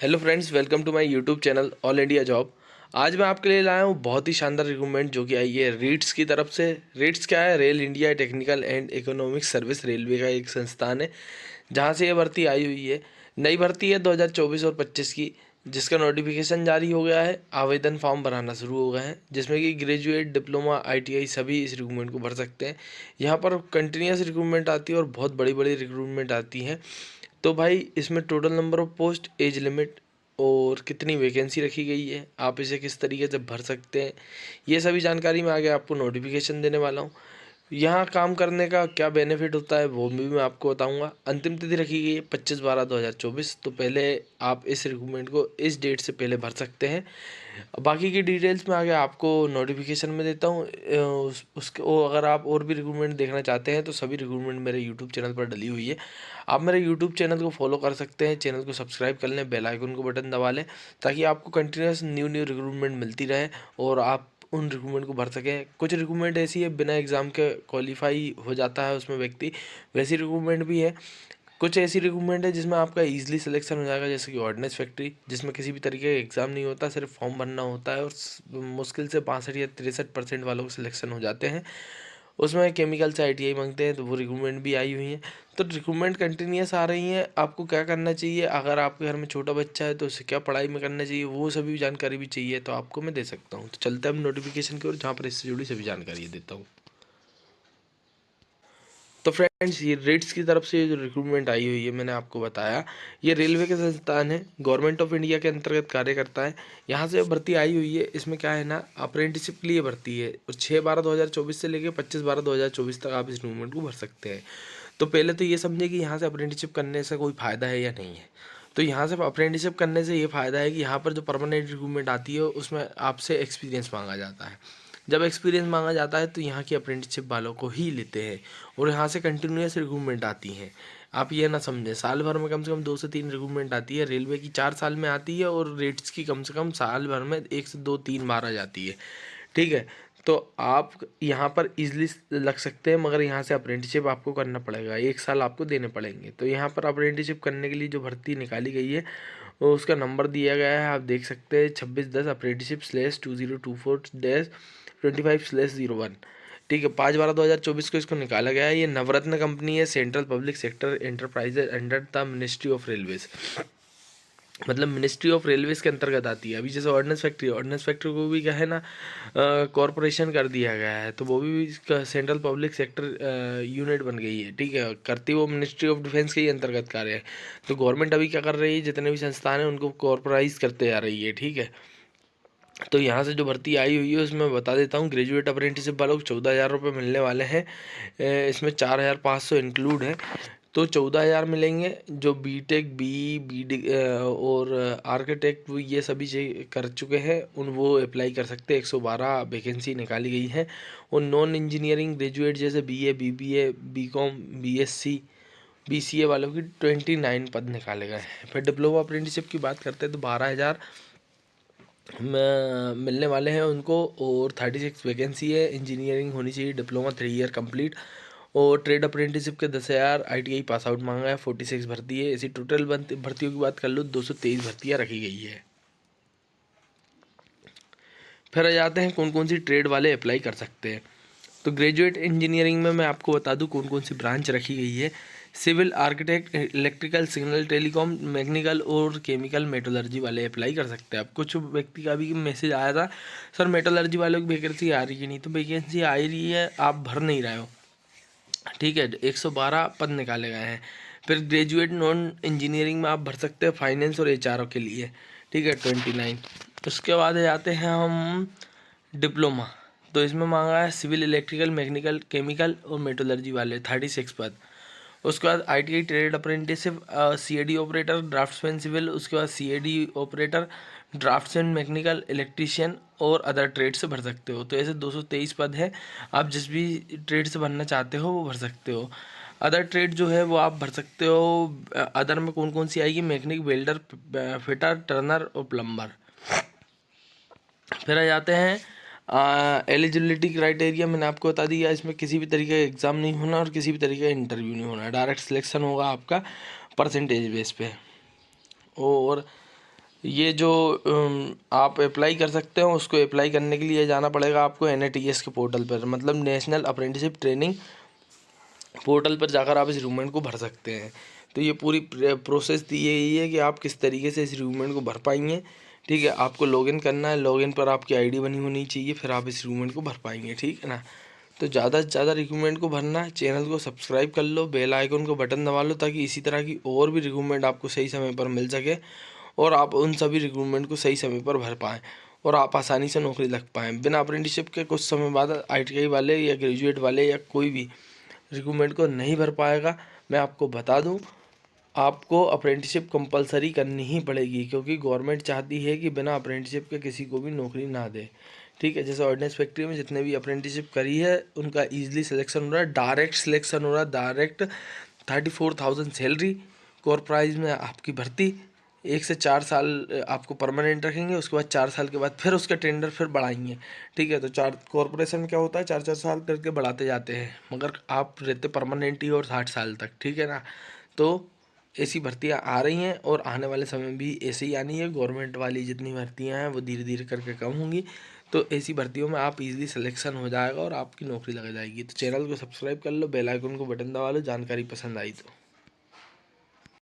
Hello friends, welcome to my YouTube channel all India job. आज मैं आपके लिए लाया हूँ बहुत ही शानदार रिक्रूटमेंट जो कि आई है रीट्स की तरफ से। रीट्स क्या है? Rail India technical and economic service railway का एक संस्थान है जहाँ से ये भर्ती आई हुई है। नई भर्ती है 2024 और 25 की, जिसका नोटिफिकेशन जारी हो गया है। आवेदन फॉर्म भराना शुरू हो गए हैं, जिसमें कि ग्रेजुएट, डिप्लोमा, ITI सभी इस रिक्रूटमेंट को भर सकते हैं। यहाँ पर कंटिन्यूस रिक्रूटमेंट आती है और बहुत बड़ी बड़ी रिक्रूटमेंट आती हैं। तो भाई इसमें total number of post, age limit और कितनी वैकेंसी रखी गई है, आप इसे किस तरीके से भर सकते हैं, ये सभी जानकारी मैं आगे आपको नोटिफिकेशन देने वाला हूँ। यहाँ काम करने का क्या बेनिफिट होता है वो भी मैं आपको बताऊंगा। अंतिम तिथि रखी गई है 25/12/2024। तो पहले आप इस रिक्रूटमेंट को इस डेट से पहले भर सकते हैं। बाकी की डिटेल्स मैं आगे आपको नोटिफिकेशन में देता हूँ। उसके अगर आप और भी रिक्रूटमेंट देखना चाहते हैं तो सभी रिक्रूटमेंट मेरे यूट्यूब चैनल पर डली हुई है। आप मेरे यूट्यूब चैनल को फॉलो कर सकते हैं, चैनल को सब्सक्राइब कर लें, बेल आइकन को बटन दबा लें ताकि आपको कंटिन्यूस न्यू न्यू रिक्रूटमेंट मिलती रहे और आप उन रिक्रूटमेंट को भर सकें। कुछ रिक्रूटमेंट ऐसी है बिना एग्ज़ाम के क्वालिफाई हो जाता है उसमें व्यक्ति, वैसी रिक्रूटमेंट भी है। कुछ ऐसी रिक्रूटमेंट है जिसमें आपका इजीली सिलेक्शन हो जाएगा, जैसे कि ऑर्डिनेंस फैक्ट्री, जिसमें किसी भी तरीके का एग्ज़ाम नहीं होता, सिर्फ फॉर्म भरना होता है और मुश्किल से 65 या 63% वालों को सिलेक्शन हो जाते हैं। उसमें केमिकल से ITI मांगते हैं, तो वो रिक्रूटमेंट भी आई हुई हैं। तो रिक्रूटमेंट कंटिन्यूस आ रही हैं। आपको क्या करना चाहिए, अगर आपके घर में छोटा बच्चा है तो उसे क्या पढ़ाई में करना चाहिए, वो सभी जानकारी भी चाहिए तो आपको मैं दे सकता हूँ। तो चलते हैं हम नोटिफिकेशन की ओर, जहाँ पर इससे जुड़ी सभी जानकारी देता हूँ। तो फ्रेंड्स, ये रेट्स की तरफ से जो रिक्रूटमेंट आई हुई है मैंने आपको बताया, ये रेलवे के संस्थान है, गवर्नमेंट ऑफ इंडिया के अंतर्गत कार्य करता है। यहाँ से भर्ती आई हुई है। इसमें क्या है ना, अप्रेंटिसशिप के लिए भर्ती है और 6/12/2024 से लेकर 25/12/2024 तक आप इस रिक्रूटमेंट को भर सकते हैं। तो पहले तो ये समझे कि यहाँ से अप्रेंटिसशिप करने से कोई फ़ायदा है या नहीं है। तो यहाँ से अप्रेंटिसशिप करने से ये फ़ायदा है कि यहाँ पर जो परमानेंट रिक्रूटमेंट आती है उसमें आपसे एक्सपीरियंस मांगा जाता है। जब एक्सपीरियंस मांगा जाता है तो यहाँ की अप्रेंटिसशिप वालों को ही लेते हैं और यहाँ से कंटिन्यूस रिक्रूटमेंट आती हैं। आप ये ना समझें, साल भर में कम से कम 2 से 3 रिक्रूटमेंट आती है। रेलवे की 4 साल में आती है और रेट्स की कम से कम साल भर में 1 से 2-3 बार आ जाती है। ठीक है, तो आप यहाँ पर इजीली लग सकते हैं, मगर यहाँ से अप्रेंटिसशिप आपको करना पड़ेगा, 1 साल आपको देने पड़ेंगे। तो यहाँ पर अप्रेंटिसशिप करने के लिए जो भर्ती निकाली गई है वो उसका नंबर दिया गया है, आप देख सकते हैं 2610 अप्रेंटिसशिप/2024-25/01। ठीक है, 5/12/2024 को इसको निकाला गया है। ये नवरत्न कंपनी है, central public sector enterprises under the ministry of railways, मतलब मिनिस्ट्री ऑफ रेलवेज के अंतर्गत आती है। अभी जैसे ऑर्डिनेंस फैक्ट्री को भी क्या है ना, कॉरपोरेशन कर दिया गया है, तो वो भी सेंट्रल पब्लिक सेक्टर यूनिट बन गई है। ठीक है, करती वो मिनिस्ट्री ऑफ डिफेंस के ही अंतर्गत कार्य है। तो गवर्नमेंट अभी क्या कर रही है, जितने भी संस्थान हैं उनको कॉर्पोराइज करते जा रही है। ठीक है, तो यहाँ से जो भर्ती आई हुई है उसमें बता देता हूँ। ग्रेजुएट अप्रेंटिसशिप वालों को 14,000 रुपये मिलने वाले हैं। इसमें 4,500 इंक्लूड है, तो 14,000 मिलेंगे। जो बीटेक, BE और आर्किटेक्ट ये सभी कर चुके हैं उन वो अप्लाई कर सकते हैं। 112 वैकेंसी निकाली गई है। और नॉन इंजीनियरिंग ग्रेजुएट जैसे BA, BBA, BCom, BSc, BCA वालों की 29 पद निकाले गए हैं। फिर डिप्लोमा अप्रेंटिसशिप की बात करते हैं तो 12,000 मिलने वाले हैं उनको और 36 वैकेंसी है। इंजीनियरिंग होनी चाहिए, डिप्लोमा 3 ईयर कंप्लीट। और ट्रेड अप्रेंटिसशिप के 10,000, ITI पास आउट मांगा है। 46 भर्ती है। इसी टोटल भर्तियों की बात कर लो, 223 भर्तियाँ रखी गई है। फिर आ जाते हैं कौन कौन सी ट्रेड वाले अप्लाई कर सकते हैं। तो ग्रेजुएट इंजीनियरिंग में मैं आपको बता दूं कौन कौन सी ब्रांच रखी गई है। Civil, architect, electrical, signal, telecom, mechanical और केमिकल, मेटलर्जी वाले अप्लाई कर सकते हैं। अब कुछ व्यक्ति का भी मैसेज आया था, सर मेटलर्जी वालों की वैकेंसी आ रही है नहीं, तो वैकेंसी आ ही रही है, आप भर नहीं रहे हो। ठीक है, 112 पद निकाले गए हैं। फिर ग्रेजुएट नॉन इंजीनियरिंग में आप भर सकते हैं फाइनेंस और HRO के लिए। ठीक है, 29। उसके बाद जाते हैं हम डिप्लोमा। तो इसमें मांगा है सिविल, इलेक्ट्रिकल, मैकेनिकल, केमिकल और मेटलर्जी वाले 36 पद। उसके बाद ITI trade apprenticeship, CAD operator, draughtsman civil, उसके बाद CAD operator, draughtsman mechanical, electrician और अदर ट्रेड से भर सकते हो। तो ऐसे 223 पद है। आप जिस भी ट्रेड से भरना चाहते हो वो भर सकते हो। अदर ट्रेड जो है वो आप भर सकते हो। अदर में कौन कौन सी आएगी, मैकेनिक, वेल्डर, फिटर, टर्नर और प्लम्बर। फिर आ जाते हैं एलिजिबिलिटी क्राइटेरिया। मैंने आपको बता दिया, इसमें किसी भी तरीके का एग्ज़ाम नहीं होना और किसी भी तरीके का इंटरव्यू नहीं होना, डायरेक्ट सिलेक्शन होगा आपका परसेंटेज बेस पे। और ये जो आप अप्लाई कर सकते हो, उसको अप्लाई करने के लिए जाना पड़ेगा आपको NATS के पोर्टल पर, मतलब नेशनल अप्रेंटिसशिप ट्रेनिंग पोर्टल पर जाकर आप इस रिक्रूटमेंट को भर सकते हैं। तो ये पूरी प्रोसेस दी यही है कि आप किस तरीके से इस रिक्रूटमेंट को भर पाएंगे। ठीक है, आपको लॉगिन करना है, लॉगिन पर आपकी आईडी बनी होनी चाहिए, फिर आप इस रिक्रूटमेंट को भर पाएंगे। ठीक है ना। तो ज़्यादा से ज़्यादा रिक्रूटमेंट को भरना है, चैनल को सब्सक्राइब कर लो, बेल आइकन को बटन दबा लो, ताकि इसी तरह की और भी रिक्रूटमेंट आपको सही समय पर मिल सके और आप उन सभी रिक्रूटमेंट को सही समय पर भर पाएँ और आप आसानी से नौकरी लग पाएँ। बिना अप्रेंटिसशिप के कुछ समय बाद ITI वाले या ग्रेजुएट वाले या कोई भी रिक्रूटमेंट को नहीं भर पाएगा। मैं आपको बता दूं, आपको अप्रेंटिसशिप कंपलसरी करनी ही पड़ेगी, क्योंकि गवर्नमेंट चाहती है कि बिना अप्रेंटिसशिप के किसी को भी नौकरी ना दे। ठीक है, जैसे ऑर्डिनेंस फैक्ट्री में जितने भी अप्रेंटिसशिप करी है उनका ईजिली सिलेक्शन हो रहा है, डायरेक्ट सिलेक्शन हो रहा है, डायरेक्ट 34,000 सैलरी, कोर प्राइज में आपकी भर्ती, 1 से 4 साल आपको परमानेंट रखेंगे, उसके बाद 4 साल के बाद फिर उसका टेंडर फिर बढ़ाएंगे। ठीक है, तो चार कॉरपोरेशन में क्या होता है, 4 4 साल करके बढ़ाते जाते हैं, मगर आप रहते परमानेंट ही और 60 साल तक। ठीक है ना। तो ऐसी भर्तियां आ रही हैं और आने वाले समय में भी ऐसे ही आनी है। गवर्नमेंट वाली जितनी भर्तियां हैं वो धीरे धीरे करके कम होंगी, तो ऐसी भर्तियों में आप इजीली सिलेक्शन हो जाएगा और आपकी नौकरी लग जाएगी। तो चैनल को सब्सक्राइब कर लो, बेल आइकन को बटन दबा लो, जानकारी पसंद आई तो।